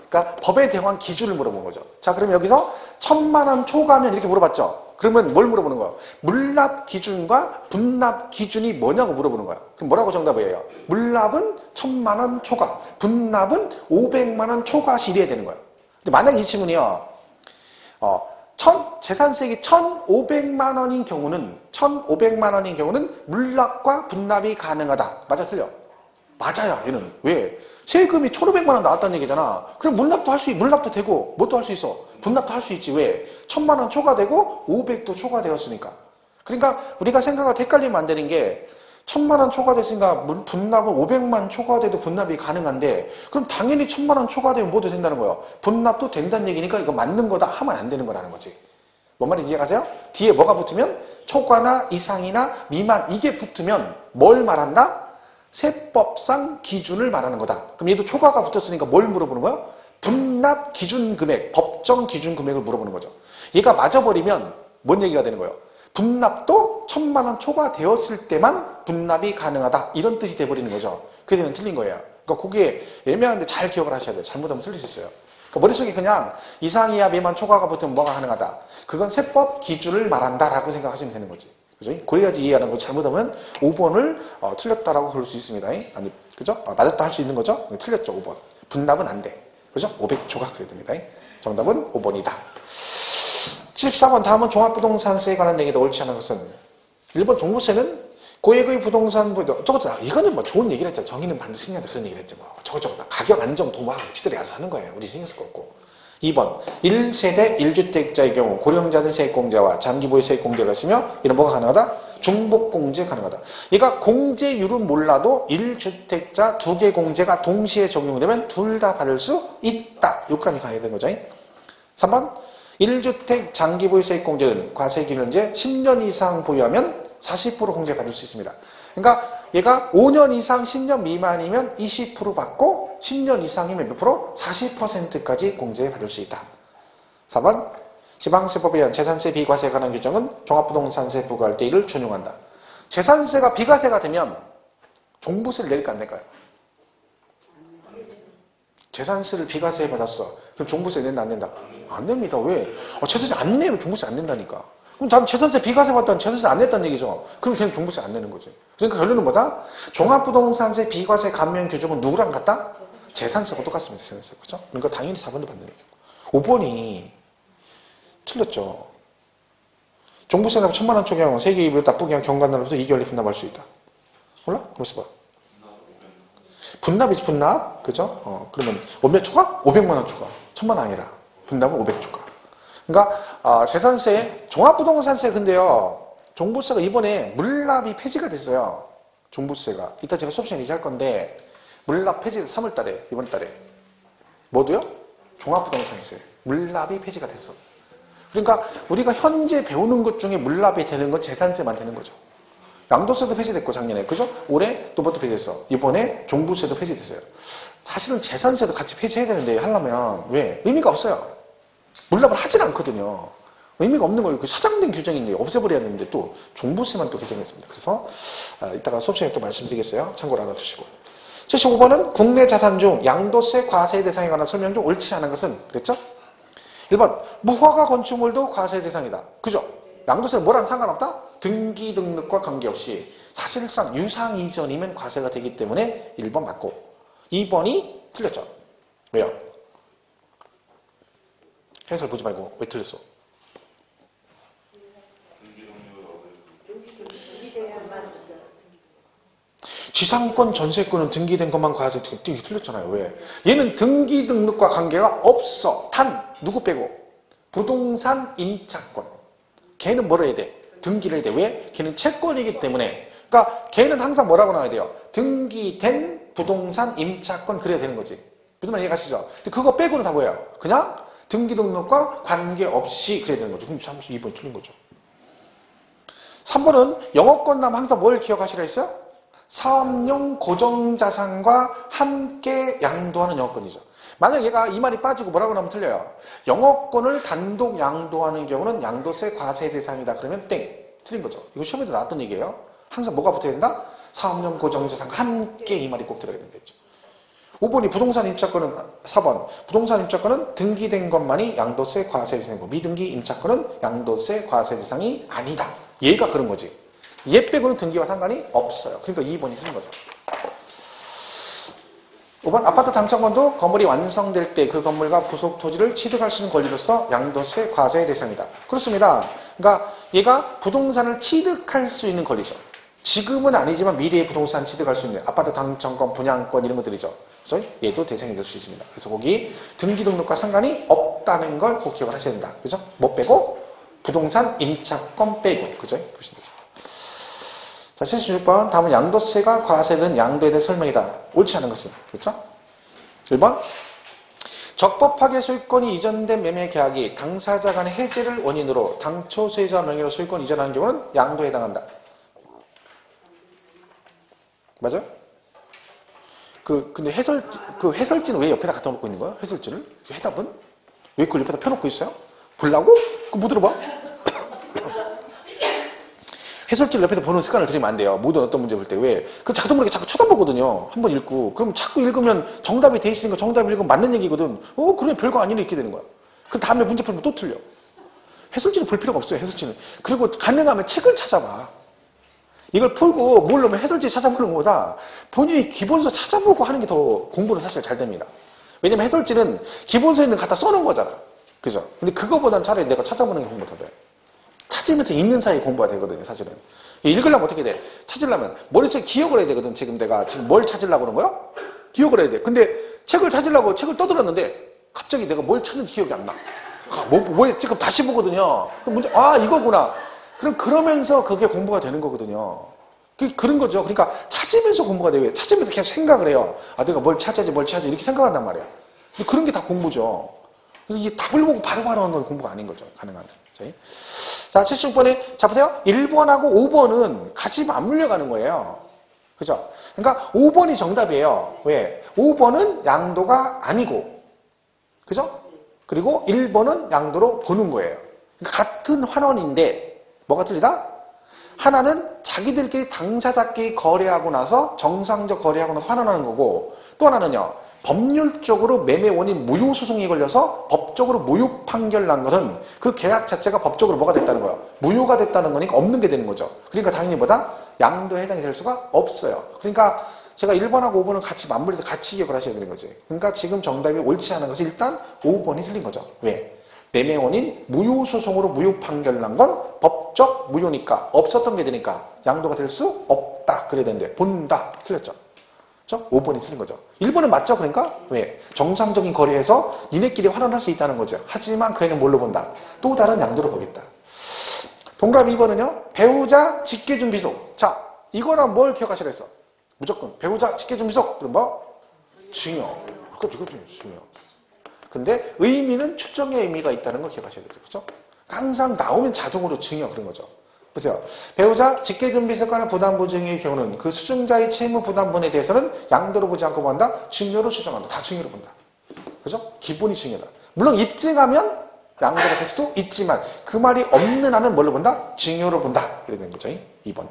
[SPEAKER 1] 그러니까 법에 대한 기준을 물어보는 거죠. 자, 그럼 여기서 1,000만 원 초과하면 이렇게 물어봤죠. 그러면 뭘 물어보는 거예요? 물납 기준과 분납 기준이 뭐냐고 물어보는 거예요. 그럼 뭐라고 정답을 해요? 물납은 1,000만 원 초과, 분납은 500만 원 초과시 이래야 되는 거예요. 근데 만약에 이 친구는요, 재산세액이 1,500만 원인 경우는 1,500만 원인 경우는 물납과 분납이 가능하다. 맞아, 틀려? 맞아요. 얘는 왜? 세금이 1,500만 원 나왔다는 얘기잖아. 그럼 물납도 되고 뭣도 할 수 있어? 분납도 할 수 있지. 왜? 1,000만 원 초과되고 500도 초과되었으니까. 그러니까 우리가 생각을 헷갈리면 안 되는 게 1,000만 원 초과됐으니까 분납은 500만 초과돼도 분납이 가능한데 그럼 당연히 1,000만 원 초과되면 뭐도 된다는 거예요. 분납도 된다는 얘기니까 이거 맞는 거다 하면 안 되는 거라는 거지. 뭔 말인지 이해가세요? 뒤에 뭐가 붙으면 초과나 이상이나 미만 이게 붙으면 뭘 말한다? 세법상 기준을 말하는 거다. 그럼 얘도 초과가 붙었으니까 뭘 물어보는 거예요? 분납 기준 금액, 법정 기준 금액을 물어보는 거죠. 얘가 맞아버리면 뭔 얘기가 되는 거예요? 분납도 1,000만 원 초과되었을 때만 분납이 가능하다. 이런 뜻이 돼버리는 거죠. 그래서 얘는 틀린 거예요. 그러니까 그게 애매한데 잘 기억을 하셔야 돼요. 잘못하면 틀릴 수 있어요. 그러니까 머릿속에 그냥 이상 이하 미만 초과가 붙으면 뭐가 가능하다. 그건 세법 기준을 말한다라고 생각하시면 되는 거지. 그죠? 그래야지 이해하는 거. 잘못하면 5번을 틀렸다라고 그럴 수 있습니다. 아니, 그죠? 맞았다 할 수 있는 거죠? 네, 틀렸죠, 5번. 분납은 안 돼. 그죠? 500초가 그래야 됩니다. 정답은 5번이다. 74번 다음은 종합부동산세에 관한 얘기다. 옳지 않은 것은 1번 종부세는 고액의 부동산 이거는 뭐 좋은 얘기를 했죠. 정의는 반드시 해야 돼. 그런 얘기를 했죠. 저거 가격 안정 도막 지들이 알아서 하는 거예요. 우리 신경 쓸 거 없고. 2번 1세대 1주택자의 경우 고령자들 세액공제와 장기보유 세액공제가 있으며 이런 뭐가 가능하다? 중복공제 가능하다. 그러니까 공제율은 몰라도 1주택자 2개 공제가 동시에 적용되면 둘 다 받을 수 있다. 여기까지 가야 되는 거죠. 3번 1주택 장기보유 세액공제는 과세기준을 이제 10년 이상 보유하면 40% 공제 받을 수 있습니다. 그러니까 얘가 5년 이상 10년 미만이면 20% 받고 10년 이상이면 몇 프로? 40%까지 공제 받을 수 있다. 4번 지방세법에 의한 재산세 비과세에 관한 규정은 종합부동산세 부과할 때 이를 준용한다. 재산세가 비과세가 되면 종부세를 낼까 안 낼까요? 재산세를 비과세 받았어. 그럼 종부세 낸다 안 낸다? 안 냅니다. 왜? 재산세 안 내면 종부세 안 낸다니까. 그럼 다음 재산세 비과세 받다는 재산세 안 냈다는 얘기죠. 그럼 걔는 종부세 안 내는 거지. 그러니까 결론은 뭐다? 종합부동산세 비과세 감면 규정은 누구랑 같다? 재산세하고 똑같습니다. 재산세. 그죠? 그러니까 당연히 4번도 받는 얘기고. 5번이 틀렸죠. 종부세납 1000만원 초경 세계 이별 납부기한 경관으로부터 2개월에 분납할 수 있다. 몰라? 그래서 봐. 분납이지, 분납. 그죠? 그러면 몇 초과? 500만원 초과. 1000만원 아니라. 분납은 500 초과. 그러니까, 재산세, 종합부동산세 근데요, 종부세가 이번에 물납이 폐지가 됐어요. 종부세가. 이따 제가 수업 시간에 얘기할 건데, 물납 폐지 3월 달에, 이번 달에. 뭐도요? 종합부동산세. 물납이 폐지가 됐어. 그러니까 우리가 현재 배우는 것 중에 물납이 되는 건 재산세만 되는 거죠. 양도세도 폐지됐고 작년에. 그죠? 올해 또 뭐도 폐지됐어. 이번에 종부세도 폐지됐어요. 사실은 재산세도 같이 폐지해야 되는데 하려면 왜? 의미가 없어요. 물납을 하진 않거든요. 의미가 없는 거예요. 그 사장된 규정인데 없애버려야 되는데 또 종부세만 또 개정했습니다. 그래서 이따가 수업 시간에 또 말씀드리겠어요. 참고로 알아두시고. 75번은 국내 자산 중 양도세 과세 대상에 관한 설명 중 옳지 않은 것은 그랬죠? 1번 무허가 건축물도 과세 대상이다. 그죠? 양도세는 뭐랑 상관없다? 등기 등록과 관계없이 사실상 유상 이전이면 과세가 되기 때문에 1번 맞고 2번이 틀렸죠. 왜요? 해설 보지 말고 왜 틀렸어? 지상권, 전세권은 등기된 것만 과세 되게 틀렸잖아요. 왜? 얘는 등기 등록과 관계가 없어. 단 누구 빼고? 부동산 임차권. 걔는 뭐라 해야 돼? 등기를 해야 돼. 왜? 걔는 채권이기 때문에. 그러니까 걔는 항상 뭐라고 나와야 돼요? 등기된 부동산 임차권 그래야 되는 거지. 무슨 말 이해가시죠? 근데 그거 빼고는 다 뭐예요? 그냥 등기 등록과 관계없이 그래야 되는 거죠. 그럼 32번이 틀린 거죠. 3번은 영업권 나면 항상 뭘 기억하시라 했어요? 사업용 고정자산과 함께 양도하는 영업권이죠. 만약 얘가 이 말이 빠지고 뭐라고 하면 틀려요. 영업권을 단독 양도하는 경우는 양도세 과세 대상이다. 그러면 땡. 틀린 거죠. 이거 시험에도 나왔던 얘기예요. 항상 뭐가 붙어야 된다? 사업용 고정자산과 함께 이 말이 꼭 들어야 된다 했죠. 5번이 부동산 임차권은 4번. 부동산 임차권은 등기된 것만이 양도세 과세 대상이고 미등기 임차권은 양도세 과세 대상이 아니다. 얘가 그런 거지. 얘 빼고는 등기와 상관이 없어요. 그러니까 2번이 틀린 거죠. 5번 아파트 당첨권도 건물이 완성될 때 그 건물과 부속 토지를 취득할 수 있는 권리로서 양도세 과세의 대상이다. 그렇습니다. 그러니까 얘가 부동산을 취득할 수 있는 권리죠. 지금은 아니지만 미래에 부동산 취득할 수 있는 아파트 당첨권, 분양권 이런 것들이죠. 그래서 얘도 대상이 될 수 있습니다. 그래서 거기 등기 등록과 상관이 없다는 걸 꼭 기억을 하셔야 된다. 그죠? 뭐 빼고? 부동산 임차권 빼고. 그죠? 보시면 되죠. 자, 76번. 다음은 양도세가 과세된 양도에 대해 설명이다. 옳지 않은 것은. 그렇죠? 1번. 적법하게 소유권이 이전된 매매 계약이 당사자 간의 해지를 원인으로 당초 소유자 명의로 소유권 이전하는 경우는 양도에 해당한다. 맞아요? 근데 해설지는 왜 옆에다 갖다 놓고 있는 거야? 해설지를? 해답은? 왜 그걸 옆에다 펴놓고 있어요? 보려고? 그거 못 들어봐? 해설지를 옆에서 보는 습관을 들이면 안 돼요. 모든 어떤 문제 볼 때. 왜? 그 자도 모르게 자꾸 쳐다보거든요. 한번 읽고. 그럼 자꾸 읽으면 정답이 돼 있으니까 정답을 읽으면 맞는 얘기거든. 그러면 별거 아니네 이렇게 되는 거야. 그 다음에 문제 풀면 또 틀려. 해설지는 볼 필요가 없어요. 해설지는. 그리고 가능하면 책을 찾아봐. 이걸 풀고 모르면 해설지 찾아보는 것보다 본인이 기본서 찾아보고 하는 게 더 공부는 사실 잘 됩니다. 왜냐면 해설지는 기본서에 있는 거 갖다 써놓은 거잖아. 그죠? 근데 그거보단 차라리 내가 찾아보는 게 공부가 더 돼. 찾으면서 읽는 사이에 공부가 되거든요, 사실은. 읽으려면 어떻게 돼? 찾으려면 머릿속에 기억을 해야 되거든. 지금 내가 뭘 찾으려고 그런 거야? 기억을 해야 돼. 근데 책을 찾으려고 책을 떠들었는데 갑자기 내가 뭘 찾는지 기억이 안 나. 뭐 지금 다시 보거든요. 그럼 문제, 이거구나. 그럼 그러면서 그게 공부가 되는 거거든요. 그런 거죠. 그러니까 찾으면서 공부가 돼요. 찾으면서 계속 생각을 해요. 내가 뭘 찾아야지 이렇게 생각한단 말이에요. 근데 그런 게 다 공부죠. 이게 답을 보고 바로바로 하는 건 공부가 아닌 거죠. 가능한. 자, 76번에, 자, 보세요. 1번하고 5번은 같이 맞물려 가는 거예요. 그죠? 그러니까 5번이 정답이에요. 왜? 5번은 양도가 아니고, 그죠? 그리고 1번은 양도로 보는 거예요. 그러니까 같은 환원인데, 뭐가 틀리다? 하나는 자기들끼리 당사자끼리 거래하고 나서, 정상적 거래하고 나서 환원하는 거고, 또 하나는요, 법률적으로 매매 원인 무효 소송이 걸려서 법적으로 무효 판결 난 것은 그 계약 자체가 법적으로 뭐가 됐다는 거예요? 무효가 됐다는 거니까 없는 게 되는 거죠. 그러니까 당연히 뭐다? 양도에 해당이 될 수가 없어요. 그러니까 제가 1번하고 5번을 같이 맞물려서 같이 기억을 하셔야 되는 거지. 그러니까 지금 정답이 옳지 않은 것은 일단 5번이 틀린 거죠. 왜? 매매 원인 무효 소송으로 무효 판결 난 건 법 법적 무효니까 없었던 게 되니까 양도가 될 수 없다. 그래야 되는데 본다. 틀렸죠. 그렇죠? 5번이 틀린 거죠. 1번은 맞죠? 그러니까 왜? 정상적인 거래에서 니네끼리 환원할 수 있다는 거죠. 하지만 그 애는 뭘로 본다? 또 다른 양도를 보겠다. 동그라미 2번은요. 배우자 직계준비속. 자, 이거랑 뭘 기억하시라 했어? 무조건 배우자 직계준비속. 그럼 뭐? 증여. 이거 증여. 근데 의미는 추정의 의미가 있다는 걸 기억하셔야 되죠. 그렇죠? 항상 나오면 자동으로 증여 그런 거죠. 보세요. 배우자 직계준비속과는 부담보증의 경우는 그 수증자의 채무 부담분에 대해서는 양도로 보지 않고 본다. 증여로 추정한다. 다 증여로 본다. 그죠? 기본이 증여다. 물론 입증하면 양도가 될 수도 있지만 그 말이 없는 한은 뭘로 본다? 증여로 본다. 이렇게 되는 거죠. 2번.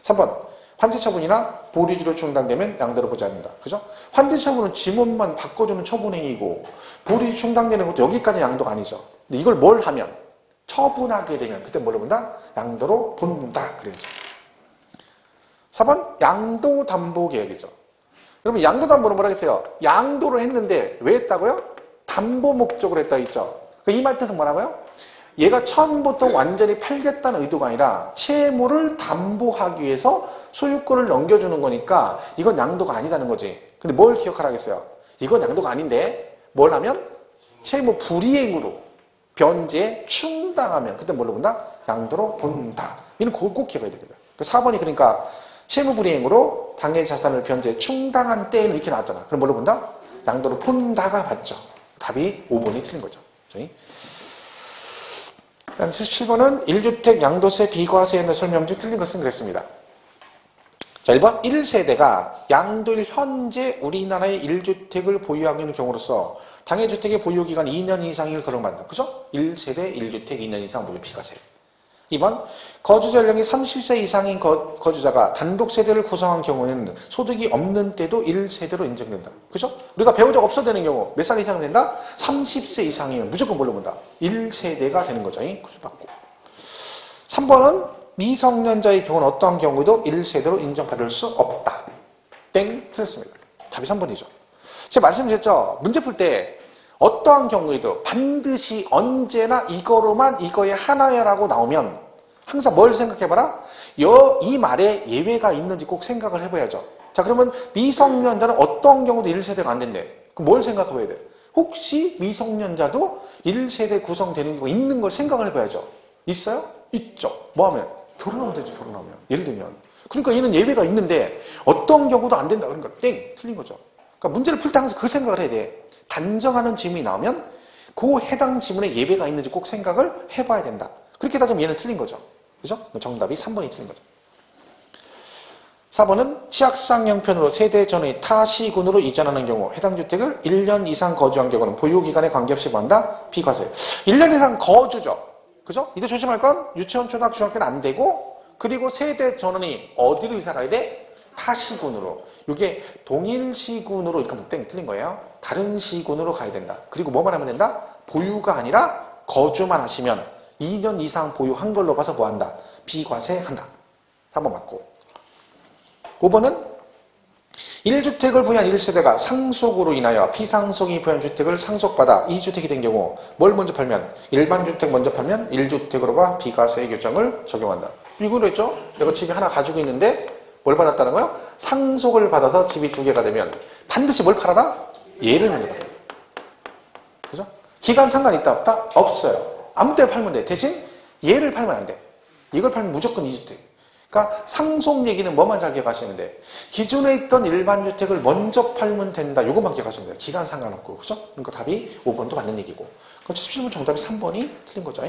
[SPEAKER 1] 3번. 환대처분이나 보류주로 중단되면 양도로 보지 않는다. 그죠? 환대처분은 지문만 바꿔주는 처분행위고 보류 중단되는 것도 여기까지 양도가 아니죠. 근데 이걸 뭘 하면? 처분하게 되면 그때 뭘로 본다? 양도로 본다. 그래야죠. 4번 양도담보계약이죠. 여러분 양도담보는 뭐라 했어요? 양도를 했는데 왜 했다고요? 담보 목적으로 했다 했죠. 이 말 뜻은 뭐라고요? 얘가 처음부터 완전히 팔겠다는 의도가 아니라 채무를 담보하기 위해서 소유권을 넘겨주는 거니까 이건 양도가 아니다는 거지. 근데 뭘 기억하라겠어요? 이건 양도가 아닌데 뭘 하면? 채무 불이행으로 변제 충당하면 그때 뭘로 본다? 양도로 본다. 이는 꼭 기억해야 됩니다. 4번이 그러니까 채무 불이행으로 당해 자산을 변제 충당한 때에는 이렇게 나왔잖아. 그럼 뭘로 본다? 양도로 본다가 맞죠. 답이 5번이 틀린 거죠. 그다음 77번은 1주택 양도세 비과세에 대한 설명 중 틀린 것은 그랬습니다. 자, 1번 1세대가 양도일 현재 우리나라의 1주택을 보유하고 있는 경우로서 당해주택의 보유기간 2년 이상을 거론한다. 그죠? 1세대 1주택 2년 이상 보유 비과세. 2번 거주자 연령이 30세 이상인 거주자가 단독세대를 구성한 경우에는 소득이 없는 때도 1세대로 인정된다. 그죠? 우리가 배우자가 없어도 되는 경우 몇 살 이상 된다? 30세 이상이면 무조건 뭘로 본다? 1세대가 되는 거죠. 받고. 3번은 미성년자의 경우는 어떠한 경우에도 1세대로 인정받을 수 없다. 땡. 틀렸습니다. 답이 3번이죠. 제가 말씀드렸죠. 문제 풀 때 어떠한 경우에도 반드시 언제나 이거로만 이거의 하나야라고 나오면 항상 뭘 생각해봐라? 이 말에 예외가 있는지 꼭 생각을 해봐야죠. 자, 그러면 미성년자는 어떤 경우도 1세대가 안 된대. 그럼 뭘 생각해봐야 돼? 혹시 미성년자도 1세대 구성되는 경우가 있는 걸 생각을 해봐야죠. 있어요? 있죠. 뭐 하면? 결혼하면 되죠. 결혼하면. 예를 들면. 그러니까 얘는 예외가 있는데 어떤 경우도 안 된다. 그러니까 땡! 틀린 거죠. 그러니까 문제를 풀 때 항상 그 생각을 해야 돼. 단정하는 지문이 나오면 그 해당 지문에 예외가 있는지 꼭 생각을 해봐야 된다. 그렇게 따지면 얘는 틀린 거죠. 그죠? 정답이 3번이 틀린 거죠. 4번은 취약상 형편으로 세대 전의 타 시군으로 이전하는 경우 해당 주택을 1년 이상 거주한 경우는 보유기간에 관계없이 본다. 비과세. 1년 이상 거주죠. 그죠? 이때 조심할 건 유치원, 초등학교, 중학교는 안 되고 그리고 세대 전원이 어디로 이사 가야 돼? 타 시군으로. 이게 동일 시군으로 이렇게 하면 땡 틀린 거예요. 다른 시군으로 가야 된다. 그리고 뭐만 하면 된다? 보유가 아니라 거주만 하시면 2년 이상 보유한 걸로 봐서 뭐 한다? 비과세한다. 3번 맞고. 5번은 1주택을 보유한 1세대가 상속으로 인하여 피상속이 보유한 주택을 상속받아 2주택이 된 경우 뭘 먼저 팔면? 일반 주택 먼저 팔면 1주택으로 봐 비과세 규정을 적용한다. 이거로 했죠? 내가 집이 하나 가지고 있는데 뭘 받았다는 거요? 상속을 받아서 집이 2개가 되면 반드시 뭘 팔아라? 얘를 먼저 팔아라. 그죠? 기간 상관 있다 없다? 없어요. 아무 때나 팔면 돼. 대신 얘를 팔면 안 돼. 이걸 팔면 무조건 2주택. 그러니까 상속 얘기는 뭐만 잘 기억하시면 돼. 기존에 있던 일반 주택을 먼저 팔면 된다. 이것만 기억하시면 돼요. 기간 상관없고. 그죠? 그러니까 답이 5번도 맞는 얘기고. 그럼 77번 정답이 3번이 틀린 거죠.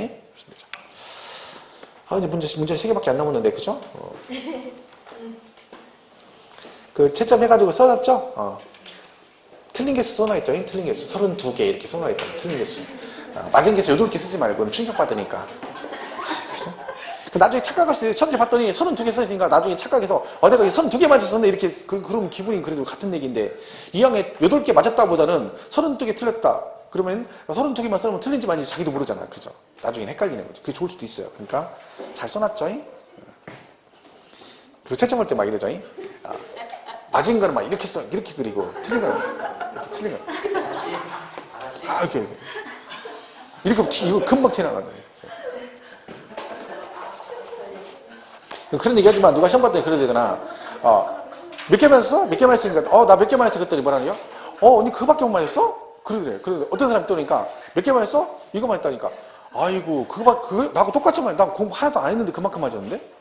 [SPEAKER 1] 아, 이제 문제 3개밖에 안 남았는데. 그죠? 그 채점 해가지고 써놨죠? 틀린 개수 써놔있죠? 틀린 개수 32개 이렇게 써놔있죠? 틀린 개수. 맞은 개수 8개 쓰지 말고 충격받으니까. 그죠? 나중에 착각할 수 있어요. 처음에 봤더니 32개 써있으니까 나중에 착각해서 내가 32개 맞았었네 이렇게 그러면 기분이 그래도 같은 얘기인데 이왕에 8개 맞았다 보다는 32개 틀렸다. 그러면 32개만 써놓으면 틀린지 맞는지 자기도 모르잖아. 그죠? 나중에 헷갈리는 거죠. 그게 좋을 수도 있어요. 그러니까 잘 써놨죠? 그리고 채점할 때 막 이러죠? 맞은 거는 막 이렇게 써, 이렇게 그리고 틀린 거는 이렇게 틀린 거. 이렇게. 이거 금방 튀어나간다. 그런 얘기 하지만 누가 시험 봤더니 그래야 되잖아. 몇 개만 했어? 몇 개만 했으니까, 나 몇 개만 했어? 그랬더니 뭐라는 거야? 언니 그거밖에 못 맞았어? 그러더래. 그런데 어떤 사람이 떠니까 몇 개만 했어? 이거만 했다니까. 아이고, 나하고 똑같이 난 공부 하나도 안 했는데 그만큼 맞았는데?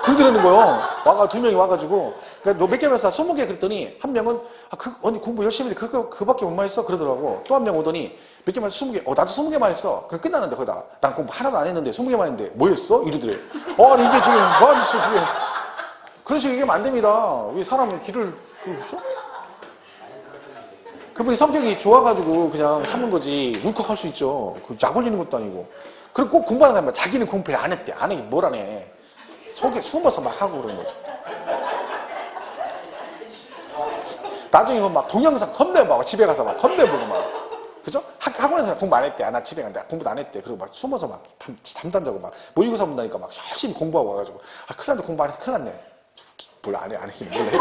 [SPEAKER 1] 그러더라는 거요. 두 명이 와가지고. 그러니까 너 몇 개만 했어? 20개 그랬더니, 한 명은, 언니 공부 열심히 했는데 그거밖에 못 맞았어? 그러더라고. 또 한 명 오더니, 몇 개만 했어? 20개. 나도 20개만 했어. 그럼 끝났는데, 거기다. 난 공부 하나도 안 했는데, 20개만 했는데, 뭐 했어? 이러더래. 아니, 이게 지금, 뭐 하지, 그게. 그런 식으로 얘기하면 안 됩니다. 왜 사람은 길을, 그분이 성격이 좋아가지고 그냥 참는 거지, 울컥할 수 있죠. 약 올리는 것도 아니고. 그리고 꼭 공부하는 사람은 자기는 공부 안 했대. 안 해. 뭘 안 해. 속에 숨어서 막 하고 그런 거지. 나중에 막 동영상 겁내 막 집에 가서 막 겁내 보고 막. 그죠? 학원에서 공부 안 했대. 나 집에 간다. 공부도 안 했대. 그리고 막 숨어서 막 잠도 안 자고 막 모의고사 본다니까 막 열심히 공부하고 와가지고. 큰일 났네. 공부 안 해서 큰일 났네. 뭘 안 해. 안 했긴 몰라 했지.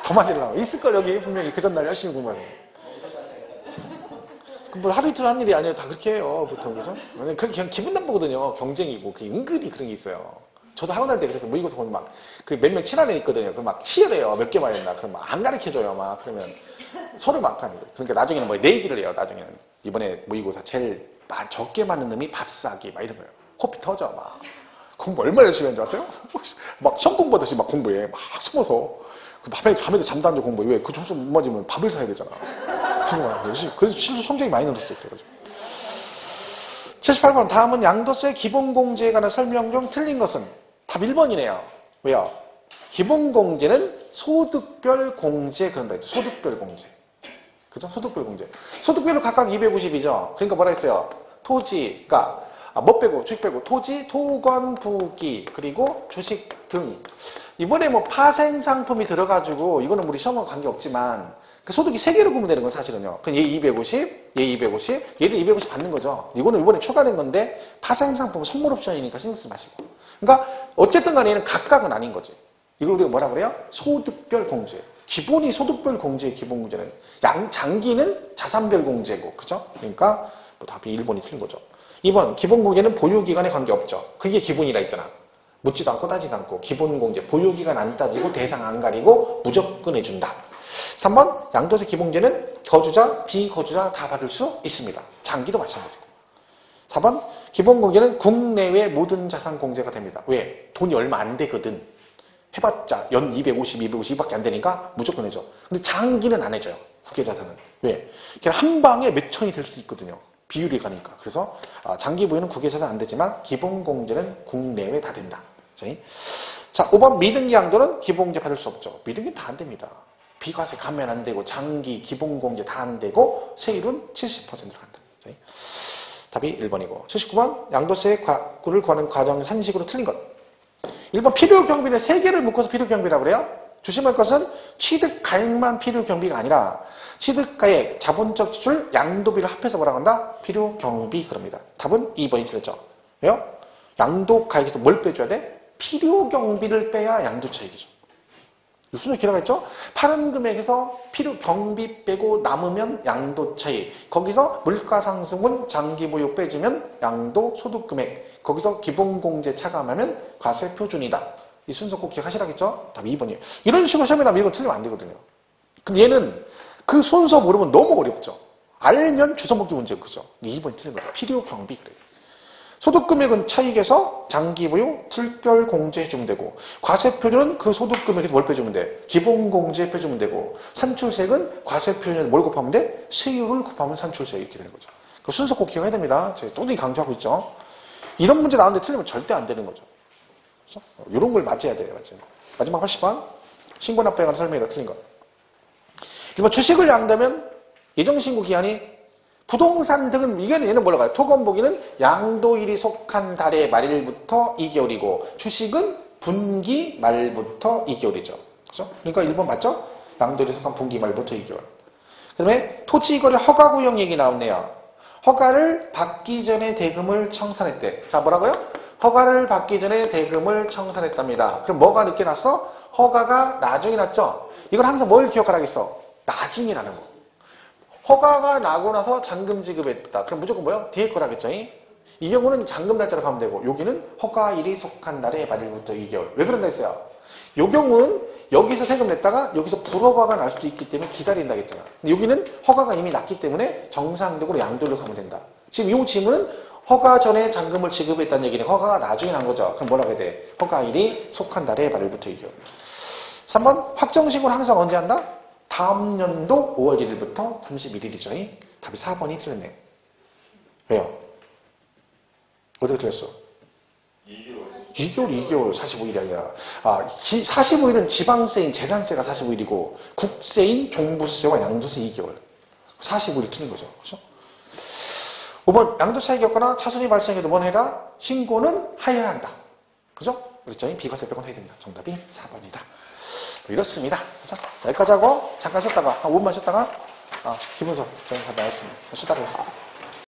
[SPEAKER 1] 더 맞으려고. 있을걸, 여기. 분명히 그 전날 열심히 공부하는 거. 뭐 하루 이틀 한 일이 아니에요. 다 그렇게 해요. 보통. 그죠? 그게 그냥 기분 나쁘거든요. 경쟁이고. 그게 은근히 그런 게 있어요. 저도 학원 할 때 그래서 모의고사 보면 막, 몇 명 친한 애 있거든요. 막 치열해요. 몇 개만 했나. 그럼 막 안 가르쳐줘요. 막. 그러면 서로 막 하는 거예요. 그러니까 나중에는 뭐 내기를 해요. 나중에는. 이번에 모의고사 제일 적게 맞는 놈이 밥 싸기. 막 이런 거예요. 코피 터져. 막. 공부 얼마나 열심히 하는 줄 아세요? 막 시험 공부하듯이 막 공부해. 막 숨어서. 밤에도 잠도 안 자고 공부해. 왜? 그 점수 못 맞으면 밥을 사야 되잖아. 그래서 실수 성적이 많이 늘었어요. 그래가지고. 78번. 다음은 양도세 기본공제에 관한 설명 중 틀린 것은? 답 1번이네요. 왜요? 기본공제는 소득별 공제 그런다 했죠. 소득별 공제. 그죠? 소득별 공제. 소득별로 각각 250이죠. 그러니까 뭐라 했어요? 토지, 그러니까 뭐 빼고, 주식 빼고, 토지, 토건, 부기, 그리고 주식 등. 이번에 뭐 파생상품이 들어가지고, 이거는 우리 시험과 관계없지만, 그 소득이 3개로 구분되는 건 사실은요. 그럼 얘 250, 얘 250, 얘도 250 받는 거죠. 이거는 이번에 추가된 건데, 파생상품은 선물 옵션이니까 신경 쓰지 마시고. 그러니까, 어쨌든 간에 얘는 각각은 아닌 거지. 이걸 우리가 뭐라 그래요? 소득별 공제. 기본이 소득별 공제의 기본 공제는, 장기는 자산별 공제고, 그죠? 그러니까, 뭐 답이 1번이 틀린 거죠. 2번, 기본공제는 보유기간에 관계없죠. 그게 기본이라 했잖아. 묻지도 않고 따지도 않고 기본공제, 보유기간 안 따지고 대상 안 가리고 무조건 해준다. 3번, 양도세 기본공제는 거주자, 비거주자 다 받을 수 있습니다. 장기도 마찬가지고. 4번, 기본공제는 국내외 모든 자산 공제가 됩니다. 왜? 돈이 얼마 안 되거든. 해봤자 연 250, 250밖에 안 되니까 무조건 해줘. 근데 장기는 안 해줘요. 국외자산은. 왜? 그냥 한 방에 몇 천이 될 수도 있거든요. 비율이 가니까. 그래서 장기 보유는 국외자산 안 되지만 기본공제는 국내외 다 된다. 자, 5번 미등기 양도는 기본공제 받을 수 없죠. 미등기는 다 안 됩니다. 비과세 감면 안 되고 장기 기본공제 다 안 되고 세율은 70%로 간다. 답이 1번이고 79번 양도세 를 구하는 과정 산식으로 틀린 것. 1번 필요경비는 3개를 묶어서 필요경비라고 그래요. 조심할 것은 취득가액만 필요경비가 아니라 취득가액, 자본적 지출, 양도비를 합해서 뭐라고 한다? 필요경비 그럽니다. 답은 2번이 틀렸죠. 왜요? 양도가액에서 뭘 빼줘야 돼? 필요경비를 빼야 양도차익이죠. 순서 기라가 있죠? 파는 금액에서 필요경비 빼고 남으면 양도차익. 거기서 물가상승분 장기보유 빼주면 양도소득금액. 거기서 기본공제 차감하면 과세표준이다. 이 순서 꼭 기억하시라겠죠? 답 2번이에요. 이런 식으로 시험에 나면 이건 틀리면 안 되거든요. 근데 얘는 그 순서 모르면 너무 어렵죠. 알면 주워먹기 문제 그죠? 2번이 틀린 거예요. 필요경비 그래요. 소득금액은 차익에서 장기보유 특별공제 해주면 되고 과세표준은 그 소득금액에서 뭘 빼주면 돼? 기본공제 빼주면 되고 산출세액은 과세표준에 뭘 곱하면 돼? 세율을 곱하면 산출세 이렇게 되는 거죠. 그 순서 꼭 기억해야 됩니다. 제가 또 강조하고 있죠. 이런 문제 나오는데 틀리면 절대 안 되는 거죠. 그렇죠? 이런 걸 맞아야 돼요. 맞아요. 마지막 80번 신고납부에 관한 설명이다 틀린 것. 1번 주식을 양도하면 예정신고 기한이 부동산 등은 얘는 뭐라고 해요? 토건보기는 양도일이 속한 달의 말일부터 2개월이고 주식은 분기 말부터 2개월이죠. 그죠? 그러니까 1번 맞죠? 양도일이 속한 분기 말부터 2개월. 그 다음에 토지거래 허가구역 얘기 나오네요. 허가를 받기 전에 대금을 청산했대. 자, 뭐라고요? 허가를 받기 전에 대금을 청산했답니다. 그럼 뭐가 늦게 났어? 허가가 나중에 났죠? 이건 항상 뭘 기억하라겠어? 나중에 나는 거. 허가가 나고 나서 잔금 지급했다. 그럼 무조건 뭐요? 뒤에 거라겠죠? 이 경우는 잔금 날짜로 가면 되고 여기는 허가일이 속한 날의 말일부터 2개월. 왜 그런다 했어요? 요 경우는 여기서 세금 냈다가 여기서 불허가가 날 수도 있기 때문에 기다린다 했잖아. 근데 여기는 허가가 이미 났기 때문에 정상적으로 양도를 가면 된다. 지금 이 질문은 허가 전에 잔금을 지급했다는 얘기는 허가가 나중에 난 거죠. 그럼 뭐라고 해야 돼? 허가일이 속한 달의 말일부터 2개월. 3번 확정신고는 항상 언제 한다? 다음 연도 5월 1일부터 31일이죠. 답이 4번이 틀렸네. 왜요? 어떻게 틀렸어? 2개월 45일이 아니라 45일은 지방세인 재산세가 45일이고 국세인 종부세와 양도세 2개월 45일 틀린 거죠. 그렇죠? 5번 양도 차익이 없거나 차손이 발생해도 뭘 해라? 신고는 하여야 한다. 그죠? 그랬죠? 비과세 빼고는 해야 된다. 정답이 4번이다. 이렇습니다. 그죠? 자, 여기까지 하고 잠깐 쉬었다가 한 5분만 쉬었다가 기본서 저희 다 나왔습니다. 쉬었다가 하겠습니다.